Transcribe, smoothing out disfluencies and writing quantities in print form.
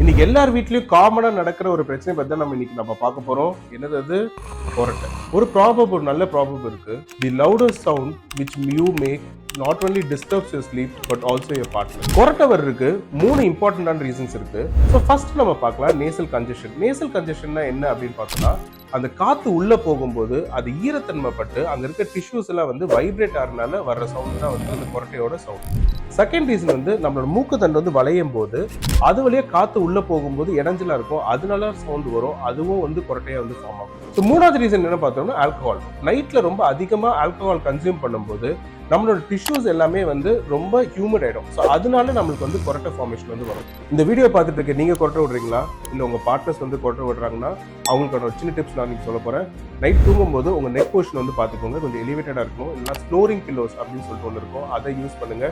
இன்னைக்கு எல்லார் வீட்லயும் காமனா நடக்கிற ஒரு பிரச்சனை பத்தி தான் நம்ம பார்க்க போறோம். என்னது அது? கொரட்டை. ஒரு ப்ராபப், ஒரு நல்ல ப்ராபப் இருக்கு. The loudest sound which you make not only disturbs your sleep but also your partner. கொரட்டை வர்றதுக்கு 3 இம்பார்ட்டன்டான ரீசன்ஸ் இருக்கு. ஸோ ஃபர்ஸ்ட் நம்ம பார்க்கலாம் நேசல் கன்ஜெஷன். நேசல் கன்ஜெஷன்னா என்ன அப்படின்னு பார்த்தோம்னா, அந்த காத்து உள்ள போகும்போது அது ஈரத்தன்மை பட்டு அங்க இருக்க டிஷ்யூஸ் எல்லாம் வந்து வைப்ரேட் ஆகிறதுனால வர்ற சவுண்ட் தான் வந்து அந்த கொரட்டையோட சவுண்ட். செகண்ட் ரீசன் வந்து நம்மளோட மூக்கு தண்டு வந்து வளையும் போது அது வழியா காத்து உள்ள போகும்போது இடைஞ்சலா இருக்கும், அதனால சவுண்ட் வரும், அதுவும் வந்து கொரட்டையா வந்து ஃபார்ம் ஆகும். ஸோ மூணாவது ரீசன் என்ன பார்த்தோம்னா ஆல்கஹால். நைட்ல ரொம்ப அதிகமா ஆல்கஹால் கன்சியூம் பண்ணும்போது நம்மளோட டிஷ்யூஸ் எல்லாமே வந்து ரொம்ப ஹியூமிட் ஆயிடும். ஸோ அதனால நம்மளுக்கு வந்து கொரட்டை ஃபார்மேஷன் வந்து வரும். இந்த வீடியோ பார்த்துட்டு இருக்க நீங்க கொரட்டை விடுறீங்களா, இல்லை உங்க பார்ட்னர்ஸ் வந்து கொரட்டை விடுறாங்கன்னா அவங்களுக்கான ஒரு சின்ன டிப்ஸ் நான் சொல்ல போறேன். நைட் தூங்கும்போது உங்க நெக் பொசிஷன் வந்து பார்த்துக்கோங்க, கொஞ்சம் எலிவேட்டடா இருக்கும். இல்லைன்னா ஸ்னோரிங் பில்லோஸ் அப்படின்னு சொல்லிட்டு ஒன்று இருக்கும், அதை யூஸ் பண்ணுங்க.